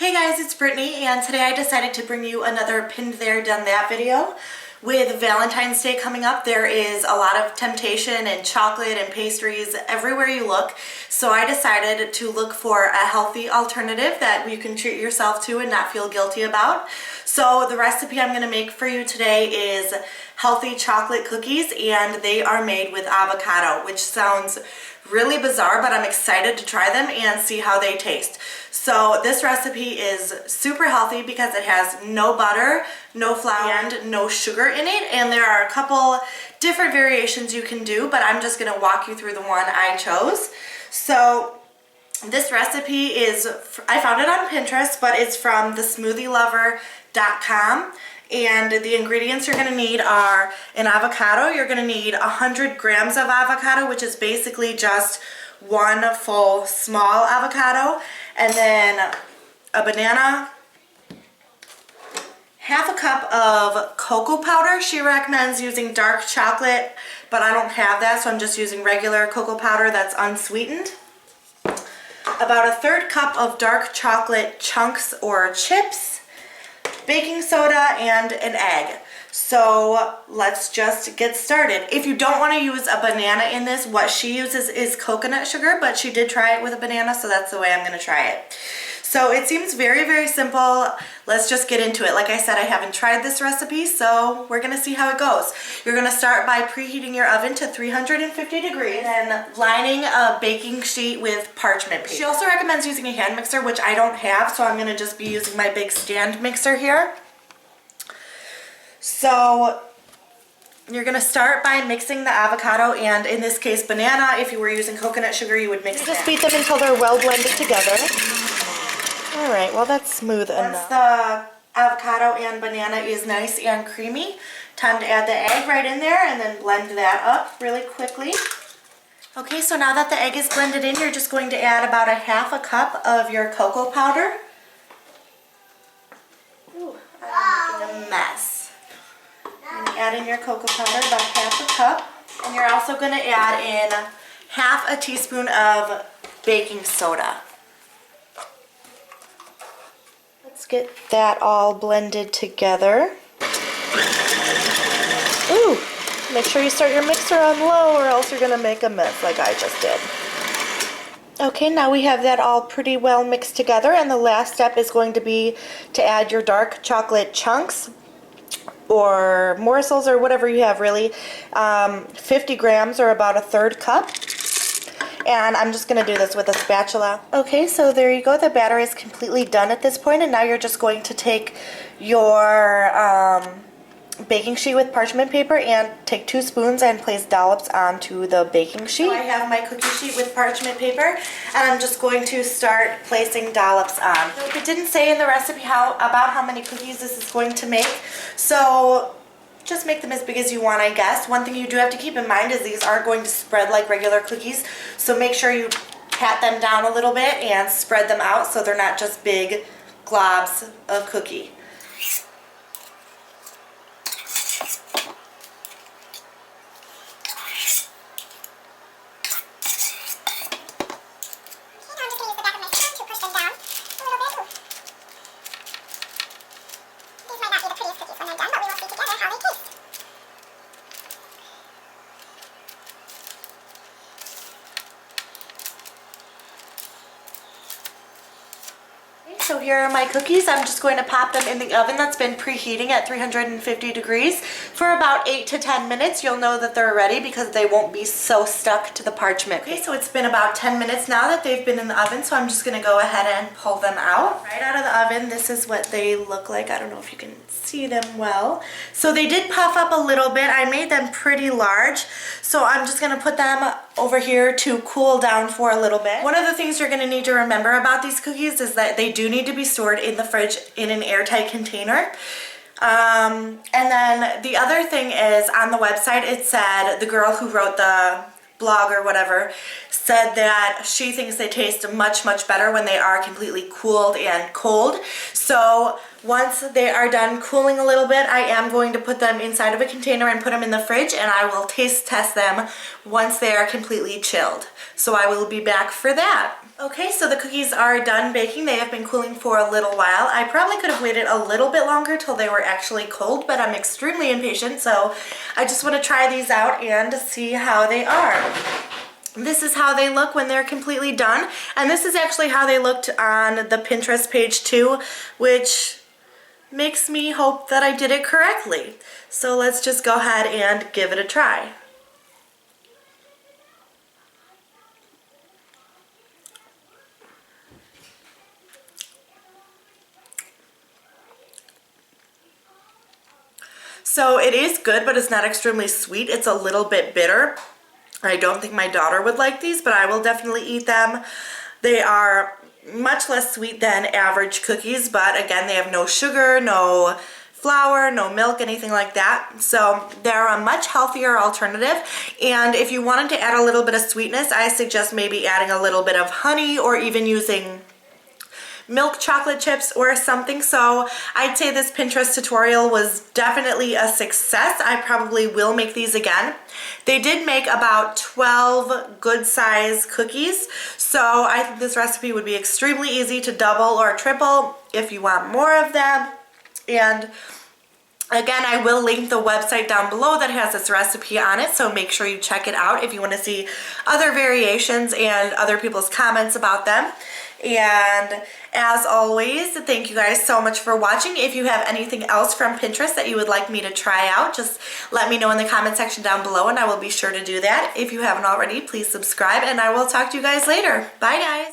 Hey guys, it's Brittany, and today I decided to bring you another Pinned There, Done That video. With Valentine's Day coming up, there is a lot of temptation and chocolate and pastries everywhere you look. So I decided to look for a healthy alternative that you can treat yourself to and not feel guilty about. So the recipe I'm going to make for you today is healthy chocolate cookies, and they are made with avocado, which sounds really bizarre, but I'm excited to try them and see how they taste. So this recipe is super healthy because it has no butter, no flour, and no sugar in it. And there are a couple different variations you can do, but I'm just going to walk you through the one I chose. So this recipe is, I found it on Pinterest, but it's from thesmoothielover.com. And the ingredients you're going to need are an avocado. You're going to need 100 grams of avocado, which is basically just one full small avocado. And then a banana, half a cup of cocoa powder. She recommends using dark chocolate, but I don't have that, so I'm just using regular cocoa powder that's unsweetened. About a third cup of dark chocolate chunks or chips, baking soda, and an egg. So let's just get started. If you don't want to use a banana in this, what she uses is coconut sugar, but she did try it with a banana, so that's the way I'm going to try it. So it seems very, very simple. Let's just get into it. Like I said, I haven't tried this recipe, so we're going to see how it goes. You're going to start by preheating your oven to 350 degrees and lining a baking sheet with parchment paper. She also recommends using a hand mixer, which I don't have, so I'm going to just be using my big stand mixer here. So you're going to start by mixing the avocado and, in this case, banana. If you were using coconut sugar, you would mix just beat them until they're well blended together. All right, well, that's smooth enough. Once the avocado and banana is nice and creamy, time to add the egg right in there and then blend that up really quickly. Okay, so now that the egg is blended in, you're just going to add about a half a cup of your cocoa powder. Ooh, I'm making a mess. Add in your cocoa powder, about half a cup. And you're also going to add in half a teaspoon of baking soda. Let's get that all blended together. Ooh, make sure you start your mixer on low or else you're going to make a mess like I just did. Okay, now we have that all pretty well mixed together, and the last step is going to be to add your dark chocolate chunks or morsels or whatever you have, really. 50 grams or about a third cup. And I'm just going to do this with a spatula. Okay, so there you go. The batter is completely done at this point, and now you're just going to take your baking sheet with parchment paper and take 2 spoons and place dollops onto the baking sheet. So I have my cookie sheet with parchment paper, and I'm just going to start placing dollops on. So it didn't say in the recipe about how many cookies this is going to make, so just make them as big as you want, I guess. One thing you do have to keep in mind is these aren't going to spread like regular cookies, so make sure you pat them down a little bit and spread them out so they're not just big globs of cookie. So here are my cookies. I'm just going to pop them in the oven that's been preheating at 350 degrees for about 8 to 10 minutes. You'll know that they're ready because they won't be so stuck to the parchment. Okay, so it's been about 10 minutes now that they've been in the oven, so I'm just going to go ahead and pull them out. Right out of the oven, this is what they look like. I don't know if you can see them well. So they did puff up a little bit. I made them pretty large, so I'm just going to put them over here to cool down for a little bit. One of the things you're going to need to remember about these cookies is that they do need to be stored in the fridge in an airtight container. And then the other thing is, on the website it said, the girl who wrote the blog or whatever said that she thinks they taste much, much better when they are completely cooled and cold. So Once they are done cooling a little bit, I am going to put them inside of a container and put them in the fridge, and I will taste test them once they are completely chilled. So I will be back for that. Okay, so the cookies are done baking. They have been cooling for a little while. I probably could have waited a little bit longer till they were actually cold, but I'm extremely impatient, so I just want to try these out and see how they are. This is how they look when they're completely done, and this is actually how they looked on the Pinterest page too, which makes me hope that I did it correctly. So let's just go ahead and give it a try. So it is good, but it's not extremely sweet. It's a little bit bitter. I don't think my daughter would like these, but I will definitely eat them. They are much less sweet than average cookies, but again, they have no sugar, no flour, no milk, anything like that. So they're a much healthier alternative. And if you wanted to add a little bit of sweetness, I suggest maybe adding a little bit of honey or even using milk chocolate chips or something. So I'd say this Pinterest tutorial was definitely a success. I probably will make these again. They did make about 12 good size cookies, so I think this recipe would be extremely easy to double or triple if you want more of them. And again, I will link the website down below that has this recipe on it, so make sure you check it out if you want to see other variations and other people's comments about them. And as always, thank you guys so much for watching. If you have anything else from Pinterest that you would like me to try out, just let me know in the comment section down below and I will be sure to do that. If you haven't already, please subscribe and I will talk to you guys later. Bye guys!